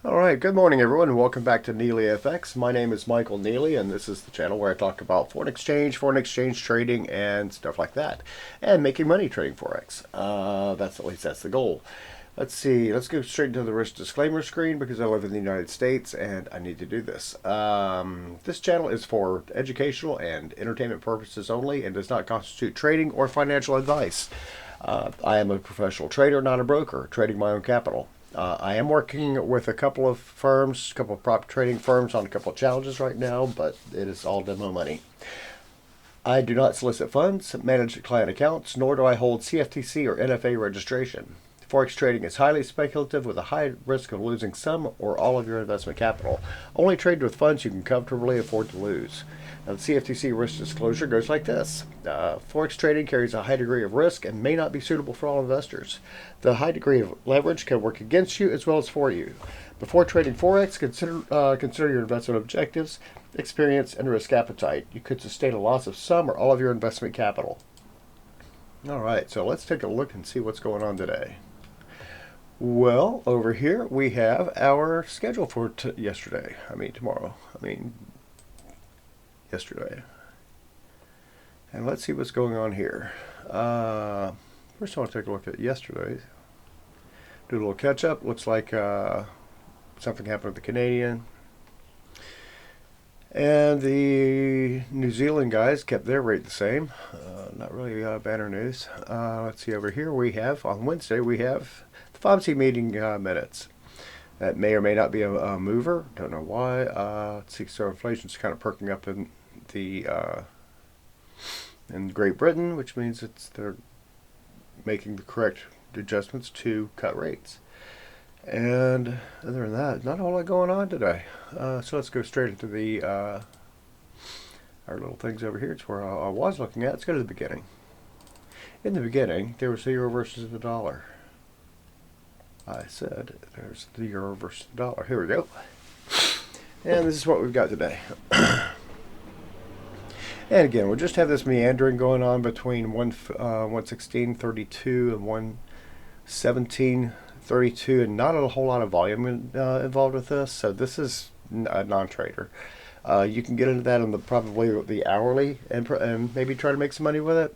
Alright, good morning everyone and welcome back to NeelyFX. My name is Michael Neely and this is the channel where I talk about foreign exchange trading and stuff like that. And making money trading Forex. At least that's the goal. Let's see, let's go straight into the risk disclaimer screen because I live in the United States and I need to do this. This channel is for educational and entertainment purposes only and does not constitute trading or financial advice. I am a professional trader, not a broker, trading my own capital. I am working with a couple of firms, a couple of prop trading firms on a couple of challenges right now, but it is all demo money. I do not solicit funds, manage client accounts, nor do I hold CFTC or NFA registration. Forex trading is highly speculative with a high risk of losing some or all of your investment capital. Only trade with funds you can comfortably afford to lose. Now, the CFTC risk disclosure goes like this. Forex trading carries a high degree of risk and may not be suitable for all investors. The high degree of leverage can work against you as well as for you. Before trading Forex, consider your investment objectives, experience, and risk appetite. You could sustain a loss of some or all of your investment capital. All right, so let's take a look and see what's going on today. Well, over here we have our schedule for yesterday. Tomorrow. Yesterday. And let's see what's going on here. First I want to take a look at yesterday's. Do a little catch up. Looks like something happened with the Canadian. And the New Zealand guys kept their rate the same. Not really banner news. Let's see over here. We have, on Wednesday, we have the FOMC meeting minutes. That may or may not be a mover. Don't know why. Let's see. So inflation's kind of perking up in Great Britain, which means they're making the correct adjustments to cut rates. And other than that, not a whole lot going on today. So let's go straight into the our little things over here. It's where I was looking at. Let's go to the beginning. In the beginning, there was the euro versus the dollar. I said there's the euro versus the dollar. Here we go. And this is what we've got today. And again, we'll just have this meandering going on between 116.32 and 117.32, and not a whole lot of volume involved with this. So this is a non-trader. You can get into that on probably the hourly and maybe try to make some money with it.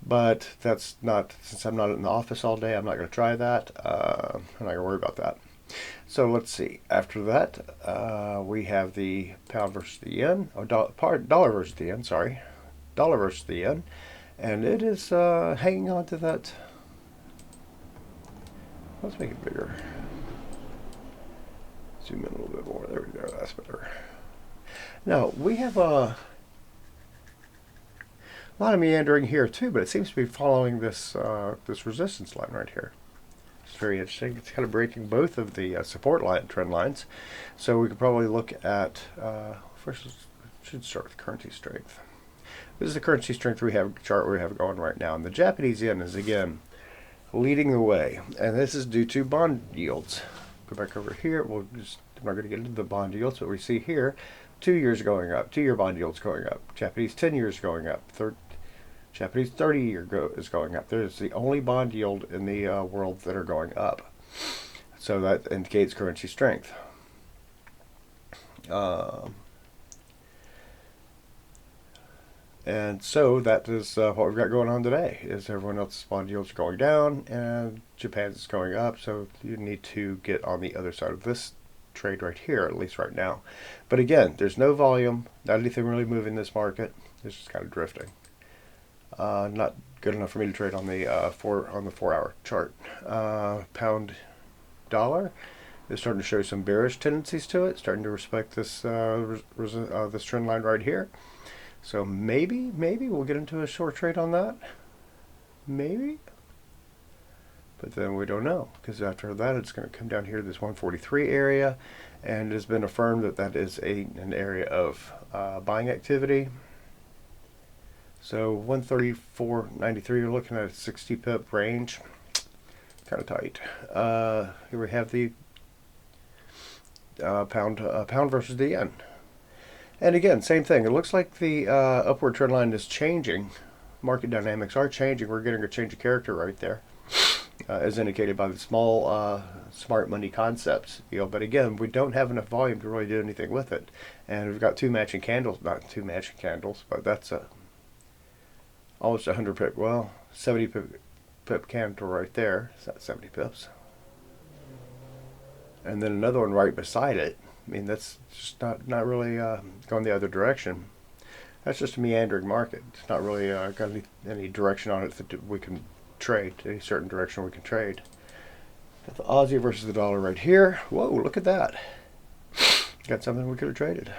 But that's not, since I'm not in the office all day, I'm not going to try that. I'm not going to worry about that. So let's see. After that, we have the pound versus the yen. Dollar versus the yen, sorry. Dollar versus the yen. And it is hanging on to that. Let's make it bigger. Zoom in a little bit more. There we go. That's better. Now, we have a lot of meandering here too, but it seems to be following this this resistance line right here. It's very interesting. It's kind of breaking both of the support trend lines. So we could probably look at first. Should start with currency strength. This is the currency strength chart we have going right now, and the Japanese yen is again leading the way, and this is due to bond yields. Go back over here. I'm not going to get into the bond yields, but we see here 2 years going up, 2-year bond yields going up, Japanese 10 years going up, Japanese 30-year is going up. There's the only bond yield in the world that are going up. So that indicates currency strength. And so that is what we've got going on today, is everyone else's bond yields are going down and Japan's is going up. So you need to get on the other side of this trade right here, at least right now. But again, there's no volume, not anything really moving this market. It's just kind of drifting. Not good enough for me to trade on the 4-hour chart. Pound dollar is starting to show some bearish tendencies to it, starting to respect this this trend line right here. So maybe we'll get into a short trade on that. Maybe. But then we don't know, because after that it's going to come down here to this 143 area, and it has been affirmed that that is an area of buying activity. So 134.93, you're looking at a 60 pip range, kind of tight. Here we have the pound versus the yen. And again, same thing. It looks like the upward trend line is changing. Market dynamics are changing. We're getting a change of character right there. as indicated by the small smart money concepts. But again, we don't have enough volume to really do anything with it. And we've got two matching candles, not two matching candles, but that's almost 100 pip, well, 70 pip candle right there. It's not 70 pips. And then another one right beside it. I mean, that's just not really going the other direction. That's just a meandering market. It's not really got any direction on it that we can trade, any certain direction we can trade. Got the Aussie versus the dollar right here. Whoa, look at that. Got something we could have traded.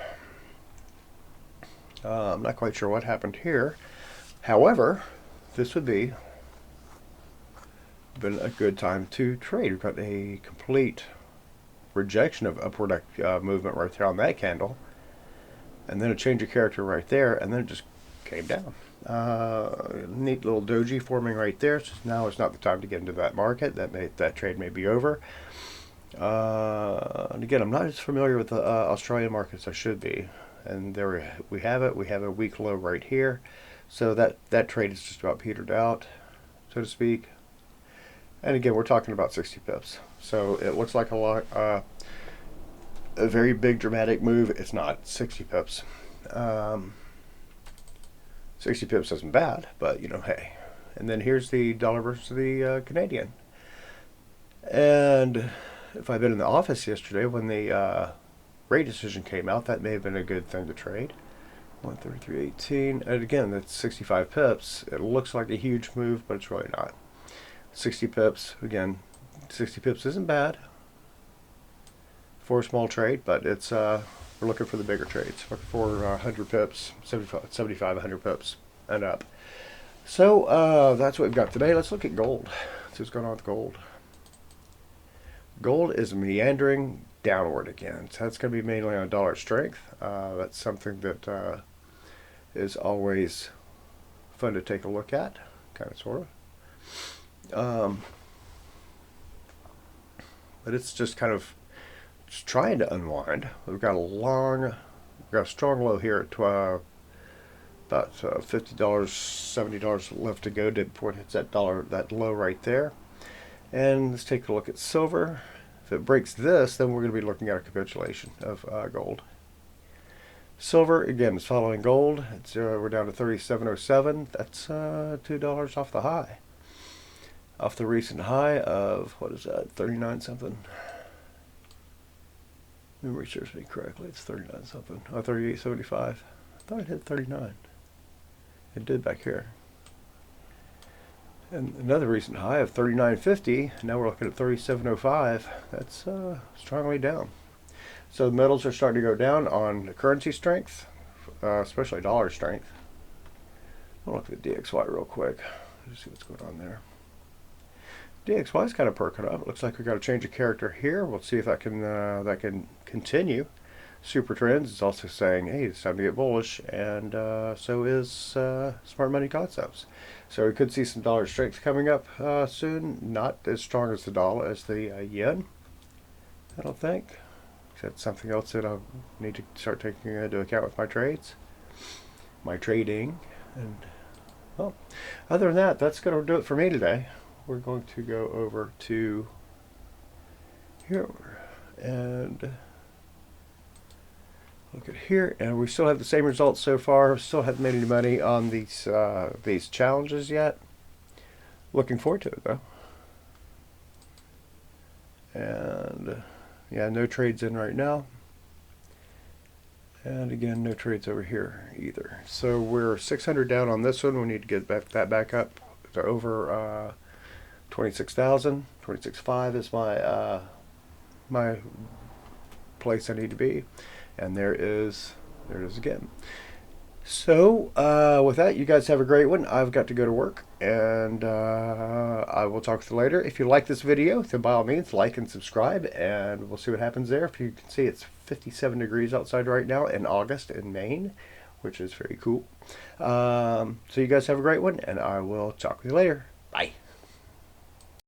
I'm not quite sure what happened here. However, this would been a good time to trade. We've got a complete rejection of upward movement right there on that candle, and then a change of character right there, and then it just came down. Neat little doji forming right there. So now it's not the time to get into that market. That trade may be over. And again, I'm not as familiar with the Australian markets as I should be. And there we have it. We have a weak low right here. So that trade is just about petered out, so to speak. And again, we're talking about 60 pips. So it looks like a very big dramatic move. It's not 60 pips. 60 pips isn't bad, but hey. And then here's the dollar versus the Canadian. And if I'd been in the office yesterday when the rate decision came out, that may have been a good thing to trade. 133.18, and again, that's 65 pips. It looks like a huge move, but it's really not. 60 pips, again, 60 pips isn't bad for a small trade, but it's we're looking for the bigger trades, looking for 100 pips, 75, 100 pips and up. So that's what we've got today. Let's look at gold. See what's going on with gold. Gold is meandering downward again. So that's going to be mainly on dollar strength. That's something that is always fun to take a look at, kind of, sort of. But it's just kind of just trying to unwind. We've got a strong low here at about $50, $70 left to go before it hits that low right there. And let's take a look at silver. If it breaks this, then we're going to be looking at a capitulation of gold. Silver, again, is following gold. We're down to 37.07. That's $2 off the high. Off the recent high of, what is that, 39 something? Memory serves me correctly, it's 39 something. Oh, 38.75. I thought it hit 39. It did back here. And another recent high of 39.50. Now we're looking at 37.05. That's strongly down. So the metals are starting to go down on the currency strength, especially dollar strength. I'll look at the DXY real quick. Just see what's going on there. DXY is kind of perking up. It looks like we've got a change of character here. We'll see if that can continue. Super Trends is also saying, hey, it's time to get bullish, and so is Smart Money Concepts. So we could see some dollar strength coming up soon. Not as strong as the yen, I don't think. That's something else that I need to start taking into account with my trades, my trading. And well, other than that, that's going to do it for me today. We're going to go over to here and look at here, and we still have the same results so far. Still haven't made any money on these challenges yet. Looking forward to it though. And yeah, no trades in right now. And again, no trades over here either. So we're 600 down on this one. We need to get that back up to over 26,000. 26.5 is my place I need to be. And there it is again. So with that, you guys have a great one. I've got to go to work, and I will talk to you later. If you like this video, then by all means like and subscribe, and we'll see what happens there. If you can see, it's 57 degrees outside right now in August in Maine, which is very cool. So you guys have a great one, and I will talk to you later. Bye.